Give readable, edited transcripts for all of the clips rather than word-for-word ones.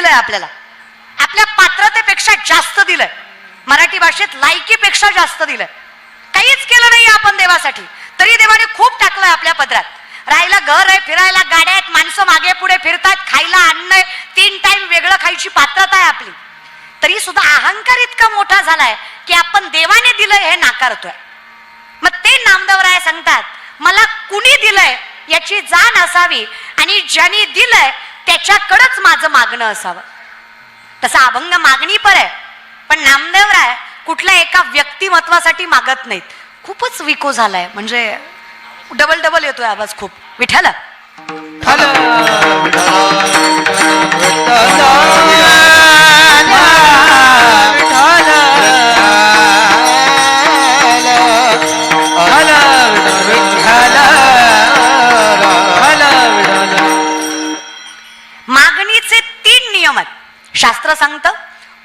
दिलंय आपल्याला, आपल्या पात्रतेपेक्षा जास्त दिलंय, मराठी भाषेत लायकीपेक्षा जास्त दिलंय. काहीच केलं नाही आपण देवासाठी, तरी देवाने खूप टाकलंय आपल्या पदरात. राहायला घर आहे, फिरायला गाड्या आहेत, माणसं मागे पुढे फिरतात, खायला अन्न आहे, 3 टाइम वेगळं खायची पात्रता आहे आपली. तरी सुद्धा अहंकार इतका मोठा झालाय की आपण देवाने दिलंय हे नाकारतोय. मग ते नामदेवराय सांगतात, मला कुणी दिलंय याची जाण असावी आणि ज्यांनी दिलंय त्याच्याकडेच माझं मागणं असावं. तसा अभंग मागणी पर आहे, पण नामदेवराय कुठल्या एका व्यक्तिमत्वासाठी मागत नाहीत. खूपच विको झालाय, म्हणजे डबल डबल येतोय आवाज खूप. विठ्ठल मागणीचे 3 नियम आहेत. शास्त्र सांगतं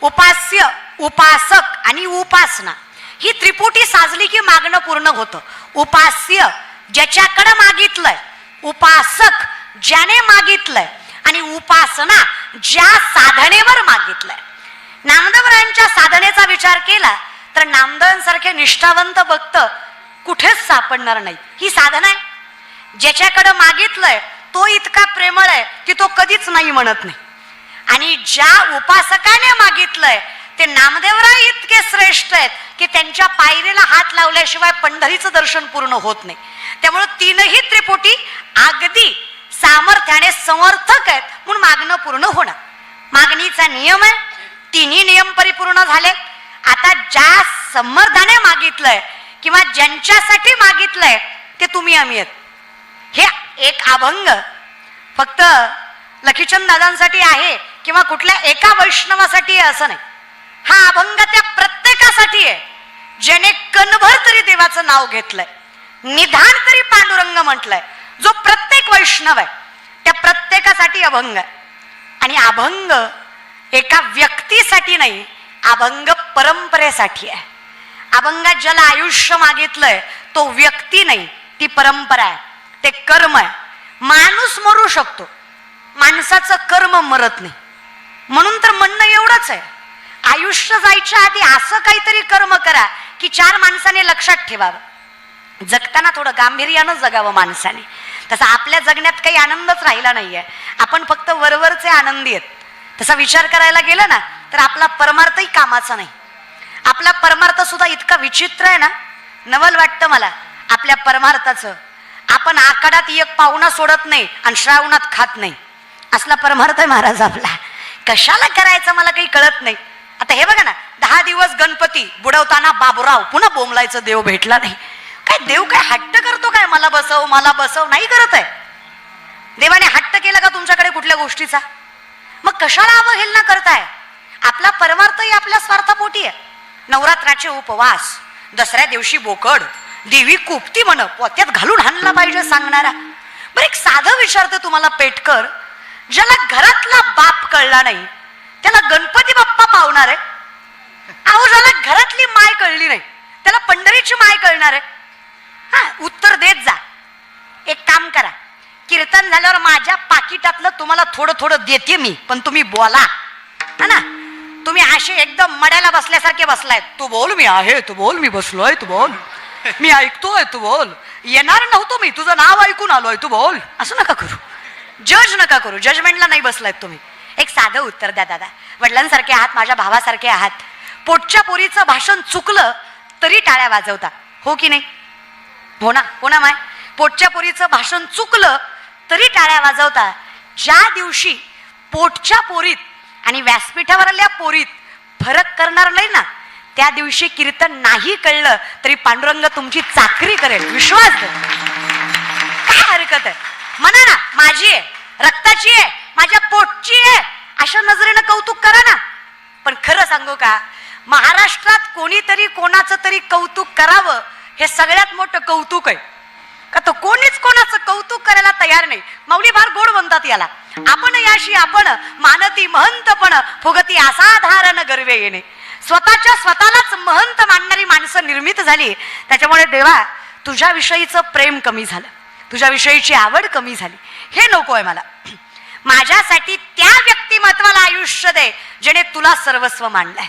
उपास्य, उपासक आणि उपासना ही त्रिपुटी साजली की मागणं पूर्ण होतं. उपास्य ज्याच्याकडे मागितलंय, उपासक ज्याने मागितलंय, आणि उपासना ज्या साधनेवर मागितलंय. नामदेवरायांच्या साधनेचा विचार केला तर नामदेवांसारखे निष्ठावंत भक्त कुठेच सापडणार नाही. ही साधना आहे. ज्याच्याकडे मागितलंय तो इतका प्रेमळ आहे की तो कधीच नाही म्हणत नाही, आणि ज्या उपासकाने मागितलंय ते नामदेवराय इतके श्रेष्ठ आहेत की त्यांच्या पायरीला हात लावल्याशिवाय पंढरीचं दर्शन पूर्ण होत नाही. त्यामुळे 3ही त्रिपुटी अगदी सामर्थ्याने समर्थक आहेत म्हणून मागणं पूर्ण होणार. मागणीचा नियम आहे, 3ही नियम परिपूर्ण झाले. आता ज्या समर्थाने मागितलंय किंवा ज्यांच्यासाठी मागितलंय ते तुम्ही आम्ही आहेत. हे एक अभंग फक्त लखीचंद दादांसाठी आहे किंवा कुठल्या एका वैष्णवासाठी आहे असं नाही. हा अभंग त्या प्रत्येकासाठी आहे ज्याने कणभर तरी देवाचं नाव घेतलंय, निधान तरी पांडुरंग म्हटलंय. जो प्रत्येक वैष्णव आहे त्या प्रत्येकासाठी अभंग आहे. आणि अभंग एका व्यक्तीसाठी नाही, अभंग परंपरेसाठी आहे. अभंगात ज्याला आयुष्य मागितलंय तो व्यक्ती नाही, ती परंपरा आहे, ते कर्म आहे. माणूस मरू शकतो, माणसाचं कर्म मरत नाही. म्हणून तर म्हणणं एवढंच आहे, आयुष्य जायच्या आधी असं काहीतरी कर्म करा की 4 माणसाने लक्षात ठेवावं. जगताना थोडं गांभीर्यानं जगावं माणसाने. तसा आपल्या जगण्यात काही आनंदच राहिला नाहीये, आपण फक्त वरवरचे आनंदी आहेत. तसा विचार करायला गेलं ना तर आपला परमार्थही कामाचा नाही. आपला परमार्थ सुद्धा इतका विचित्र आहे ना, नवल वाटतं मला आपल्या परमार्थाचं. आपण आखाडात एक पाहुणा सोडत नाही आणि श्रावणात खात नाही, असला परमार्थ आहे महाराज आपला. कशाला करायचं मला काही कळत नाही. आता हे बघा ना, 10 दिवस गणपती बुडवताना बाबूराव पुन्हा बोंबलायचं देव भेटला नाही. काय देव काय हट्ट करतो काय, मला बसव मला बसव? नाही करत आहे. देवाने हट्ट केला का तुमच्याकडे कुठल्या गोष्टीचा? मग कशाला अवहेलना करताय? आपला परमार्थही आपल्या स्वार्थापोटी आहे. नवरात्राचे उपवास, दसऱ्या दिवशी बोकड, देवी कुपती म्हण पोत्यात घालून हाणला पाहिजे सांगणारा. बरं एक साधं विचारतं तुम्हाला पेटकर, ज्याला घरातला बाप कळला नाही त्याला गणपती बाप्पा पावणार आहे? अहो ज्याला घरातली माय कळली नाही त्याला पंढरीची माय कळणार आहे? हा, उत्तर देत जा. एक काम करा, कीर्तन झाल्यावर माझ्या पाकिटातलं तुम्हाला थोडं थोडं देते मी, पण तुम्ही बोला. हा ना, तुम्ही असे एकदम मड्याला बसल्यासारखे बसलाय. तू बोल, मी आहे, तू बोल, मी बसलोय, तू बोल, मी ऐकतोय, तू बोल, येणार नव्हतो मी, तुझं नाव ऐकून आलोय, तू बोल. असं नका करू, जज नका करू, जजमेंटला नाही बसलायत तुम्ही. एक साधं उत्तर द्या दादा. वडिलांसारखे आहात, माझ्या भावासारखे आहात. पोटच्या पोरीचं भाषण चुकलं तरी टाळ्या वाजवता, हो की नाही? हो ना, हो ना माय? पोटच्या पोरीचं भाषण चुकलं तरी टाळ्या वाजवता. ज्या दिवशी पोटच्या पोरीत आणि व्यासपीठावरल्या पोरीत फरक करणार नाही ना, त्या दिवशी कीर्तन नाही कळलं तरी पांडुरंग तुमची चाकरी करेल, विश्वास दे. काय हरकत आहे? म्हणा ना, माझी आहे, रक्ताची आहे, माझ्या पोटची आहे, अशा नजरेनं कौतुक करा ना. पण खरं सांगू का, महाराष्ट्रात कोणीतरी कोणाचं तरी कौतुक करावं हे सगळ्यात मोठं कौतुक आहे. का तर कोणीच कोणाचं कौतुक करायला तयार नाही. माऊली फार गोड म्हणतात याला, आपण याशी आपण मानती महंतपण फुगती असाधारण गर्वे येणे. स्वतःच्या स्वतःलाच महंत मानणारी माणसं निर्मित झाली. त्याच्यामुळे देवा तुझ्याविषयीचं प्रेम कमी झालं, तुझ्याविषयीची आवड कमी झाली. हे नको आहे मला. माझ्यासाठी त्या व्यक्तिमत्वाला आयुष्य आयुष्य दे जेणे तुला सर्वस्व मानलंय.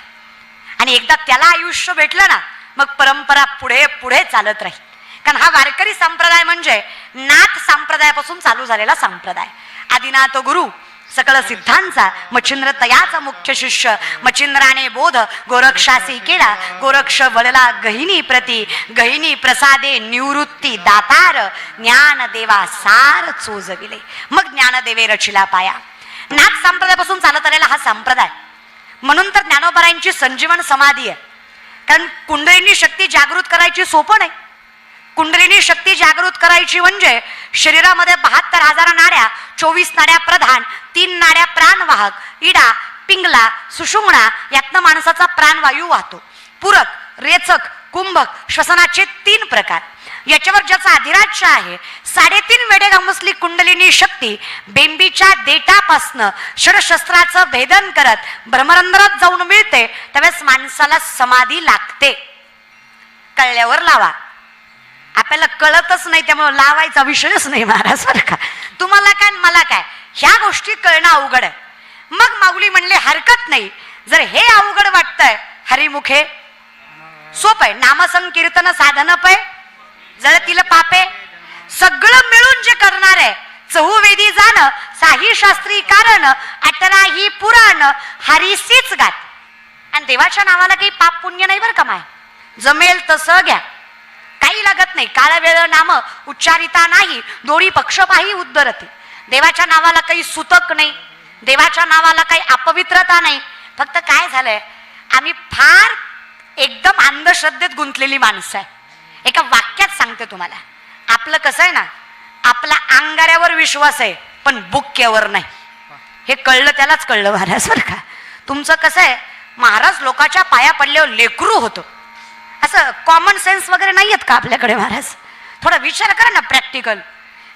आणि एकदा त्याला आयुष्य भेटलं ना मग परंपरा पुढे पुढे चालत राहील. कारण हा वारकरी संप्रदाय म्हणजे नाथ संप्रदायापासून चालू झालेला संप्रदाय. आदिनाथ गुरु सकळ सिद्धांचा, मच्छिंद्र तयाचा मुख्य शिष्य. मच्छिंद्राने बोध गोरक्षासी केला, गोरक्ष वळला गहिनी प्रती. गहिनी प्रसादे निवृत्ती दातार, ज्ञान देवा सार चोजविले. मग ज्ञानदेवे रचिला पाया. नाथ संप्रदायापासून चालत आलेला हा संप्रदाय. म्हणून तर ज्ञानोबरायांची संजीवन समाधी आहे. कारण कुंडलिनी शक्ती जागृत करायची सोपं नाही. कुंडलिनी शक्ती जागृत करायची म्हणजे शरीरामध्ये 72,000 नाड्या, 24 नाड्या प्रधान, 3 नाड्या प्राणवाहक, इडा, पिंगला, सुषुम्ना यातनं माणसाचा प्राणवायू वाहतो. पूरक, रेचक, कुंभक श्वसनाचे 3 प्रकार. याच्यावर ज्याचा अधिराज्य आहे 3.5 वेढे गमसली कुंडलिनी शक्ती बेंबीच्या देठापासनं शस्त्राचं भेदन करत ब्रह्मरंध्रात जाऊन मिळते. त्यावेळेस माणसाला समाधी लागते. कळल्यावर लावा. आपल्याला कळतच नाही त्यामुळे लावायचा विषयच नाही महाराज बरं का. तुम्हाला काय मला काय ह्या गोष्टी कळणं अवघड आहे. मग माऊली म्हणले हरकत नाही, जर हे अवघड वाटतंय हरिमुखे सोपं आहे. नामसंकीर्तन साधन पय जळतील पापे. सगळं मिळून जे करणार आहे चहुवेदी जाणं, साही शास्त्री कारण, 18 ही पुराण, हरिसीच गात. आणि देवाच्या नावाला काही पाप पुण्य नाही बरं का माय. जमेल तसं घ्या, काही लागत नाही. काळ वेळ नाम उच्चारिता नाही, दोन्ही पक्षपाही उद्धरते. देवाच्या नावाला काही सुतक नाही, देवाच्या नावाला काही अपवित्रता नाही. फक्त काय झालंय आम्ही फार एकदम अंधश्रद्धेत गुंतलेली माणसं आहे. एका वाक्यात सांगते तुम्हाला. आपलं कसं आहे ना, आपला अंगाऱ्यावर विश्वास आहे पण बुक्क्यावर नाही. हे कळलं त्यालाच कळलं महाराज बरं का. तुमचं कसं आहे महाराज लोकांच्या पाया पडल्यावर लेकरू होतं. असं कॉमन सेन्स वगैरे नाही आहेत का आपल्याकडे महाराज. थोडा विचार करा ना प्रॅक्टिकल.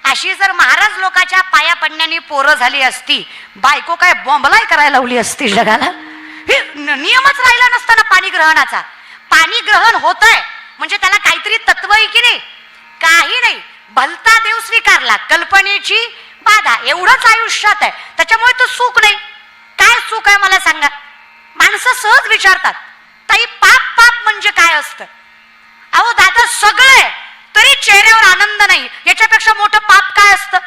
अशी जर महाराज लोकांच्या पाया पडण्याने पोरं झाली असती, बायको काय बॉम्बलाई करायला लावली असती जगाला. हे नियमच राहिला नसताना पाणी ग्रहणाचा. पाणी ग्रहण होतंय म्हणजे त्याला काहीतरी तत्व आहे की नाही. काही नाही. भलता देव स्वीकारला, कल्पनेची बाधा, एवढंच आयुष्यात आहे. त्याच्यामुळे तो सुख नाही. काय सुख आहे मला सांगा. माणसं सहज विचारतात ताई पाप पाप म्हणजे काय असतं. अहो दादा सगळं आहे तरी चेहऱ्यावर आनंद नाही, याच्यापेक्षा मोठं पाप काय असतं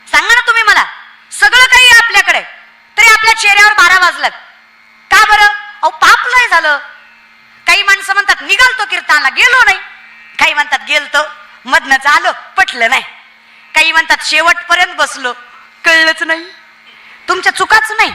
सांगा ना तुम्ही मला. सगळं काही आहे आपल्याकडे तरी आपल्या चेहऱ्यावर 12 वाजलात का बरं. अहो पाप नाही झालं. काही माणसं म्हणतात निघालतो कीर्तनाला, गेलो नाही. काही म्हणतात गेलतो मधनच आलो, पटलं नाही. काही म्हणतात शेवटपर्यंत बसलो, कळलंच नाही. तुमच्या चुकाच नाही.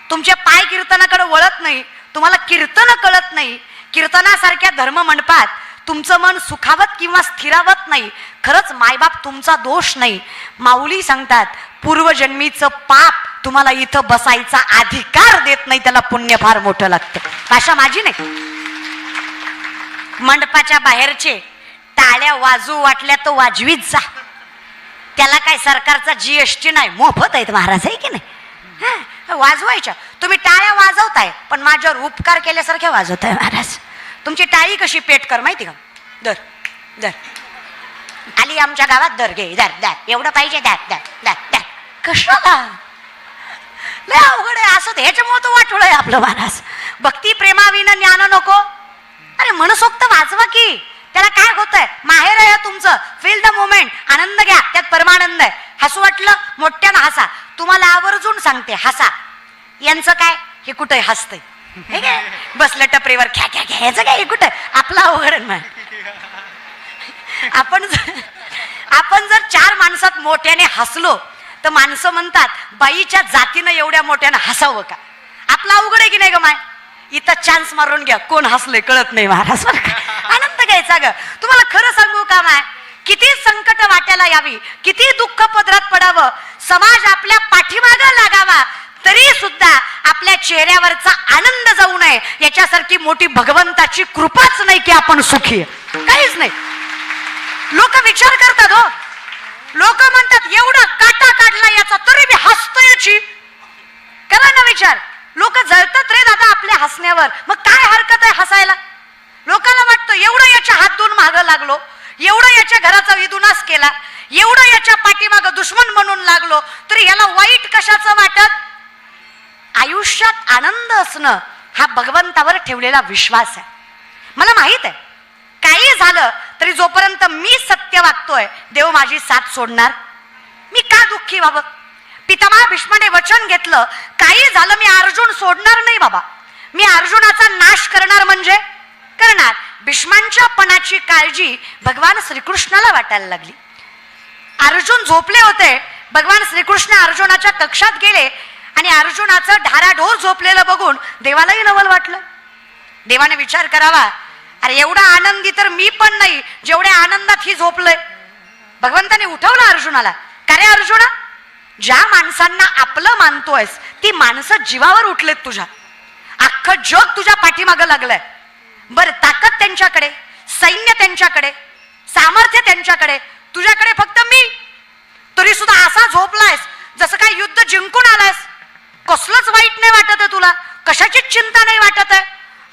तुमचे पाय कीर्तनाकडे वळत नाही, तुम्हाला कीर्तन कळत नाही. कीर्तनासारख्या धर्म मंडपात तुमचं मन सुखावत किंवा स्थिरावत नाही. खरंच मायबाप तुमचा दोष नाही. माऊली सांगतात पूर्वजन्मीचं पाप तुम्हाला इथं बसायचा अधिकार देत नाही. त्याला पुण्य फार मोठं लागतं. भाषा माझी नाही. मंडपाच्या बाहेरचे टाळ्या वाजू वाटल्या तर वाजवीत जा. त्याला काय सरकारचा GST नाही, मोफत आहेत महाराज आहे की नाही. वाजवायच्या. तुम्ही टाळ्या वाजवताय पण माझ्यावर उपकार केल्यासारख्या वाजवताय महाराज. तुमची टाळी कशी पेट कर माहिती का. दर दर आली आमच्या गावात, दर घे, दर दर एवढं पाहिजे, दर दर दर दर. कशाला लय अवघड आहे असं. ह्याच्यामुळे तो वाटोळ आहे आपलं महाराज. भक्ती प्रेमाविना ज्ञान नको. अरे मनसोक्त वाजवा की. त्याला काय होतंय. माहेर आहे तुमचं, फील द मोमेंट, आनंद घ्या, त्यात परमानंद आहे. हसू वाटलं मोठ्यानं हसा. तुम्हाला आवर्जून सांगते हसा. यांचं काय हे कुठे हसतंय हे काय बसलं टपरीवर ख्या ख्या ख्या, याचं काय हे कुठं आपला अवघड नाही. आपण जर 4 माणसात मोठ्याने हसलो तर माणसं म्हणतात बाईच्या जातीनं एवढ्या मोठ्यानं हसावं का. आपला अवघड आहे की नाही ग माय. इथं चान्स मारून घ्या, कोण हसले कळत नाही महाराज बरं का. आनंद घ्यायचा ग. तुम्हाला खरं सांगू का माय, किती संकट वाट्याला यावी, किती दुःख पदरात पडावं, समाज आपल्या पाठीमागं लागावा, तरी सुद्धा आपल्या चेहऱ्यावरचा आनंद जाऊ नये याच्यासारखी मोठी भगवंताची कृपाच नाही की आपण सुखी आहे. काहीच नाही. लोक विचार करतात हो. लोक म्हणतात एवढा काटा काढला याचा तरी मी हसतो याची. करा ना विचार. लोक जळतात रे दादा आपल्या हसण्यावर. मग काय हरकत आहे हसायला. लोकांना वाटतं एवढं याच्या हात धुवून मागं लागलो, एवढं याच्या घराचा विदुनास केला, एवढं याच्या पाठीमागं दुश्मन म्हणून लागलो तरी याला वाईट कशाचं वाटत. आयुष्यात आनंद असणं हा भगवंतावर ठेवलेला विश्वास आहे. मला माहित आहे काही झालं तरी जोपर्यंत मी सत्य वागतोय देव माझी साथ सोडणार. मी का दुःखी व्हावं? पितामह भीष्माने वचन घेतलं, काही झालं मी अर्जुन सोडणार नाही बाबा. मी अर्जुनाचा नाश करणार म्हणजे करणार. भीष्मांच्या पणाची काळजी भगवान श्रीकृष्णाला वाटायला लागली. अर्जुन झोपले होते. भगवान श्रीकृष्ण अर्जुनाच्या कक्षात गेले आणि अर्जुनाचं ढाराढोर झोपलेलं बघून देवालाही नवल वाटलं. देवाने विचार करावा, अरे एवढा आनंदी तर मी पण नाही जेवढ्या आनंदात ही झोपलंय. भगवंताने उठवलं अर्जुनाला. का रे अर्जुना, ज्या माणसांना आपलं मानतोयस ती माणसं जीवावर उठलेत तुझ्या. अख्खं जग तुझ्या पाठीमागं लागलंय. बरं, ताकद त्यांच्याकडे, सैन्य त्यांच्याकडे, सामर्थ्य त्यांच्याकडे, तुझ्याकडे फक्त मी. तरी सुद्धा असा झोपलायस जसं काय युद्ध जिंकून आलायस. कसलंच वाईट नाही वाटत आहे तुला, कशाचीच चिंता नाही वाटत आहे.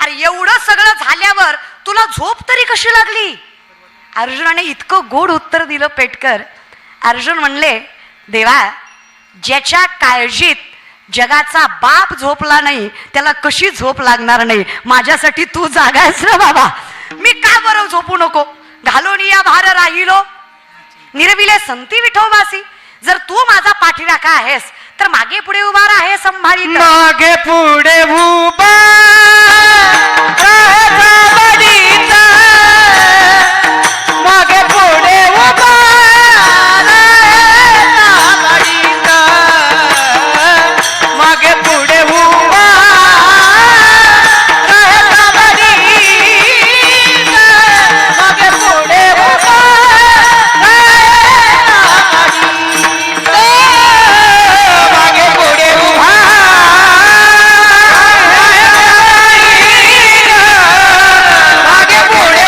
अरे एवढं सगळं झाल्यावर तुला झोप तरी कशी लागली? अर्जुनाने इतकं गोड उत्तर दिलं पेटकर. अर्जुन म्हणले, देवा, ज्याच्या काळजीत जगाचा बाप झोपला नाही त्याला कशी झोप लागणार नाही? माझ्यासाठी तू जागायस रे बाबा. मी का बरं झोपू नको? घालून या भार राहिलो निरविले संती विठोबासी. जर तू माझा पाठीराखा आहेस तर मागे पुढे उभा आहे संभाळी. मागे पुढे उभा मागे पुढे उभा मागे पुढे उभा मागे पुढे उभा मागे पुढे उभा मागे पुढे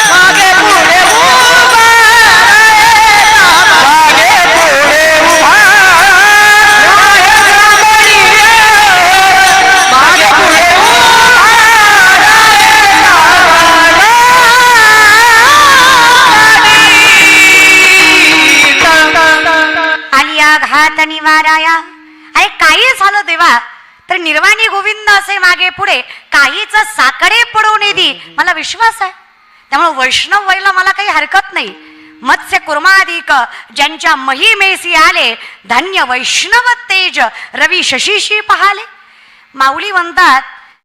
मागे पुढे उभा मागे पुढे घात निवाराया. अरे काही झालं देवा तर निर्वाणी गोविंद असे मागे पुढे काहीच साकडे पडून दी मला विश्वास आहे. त्यामुळे वैष्णव व्हायला मला काही हरकत नाही. मत्स्य कुर्माधिक ज्यांच्या महिमेसी आले धन्य वैष्णव तेज रवी शशीशी पाहाले. माऊली म्हणतात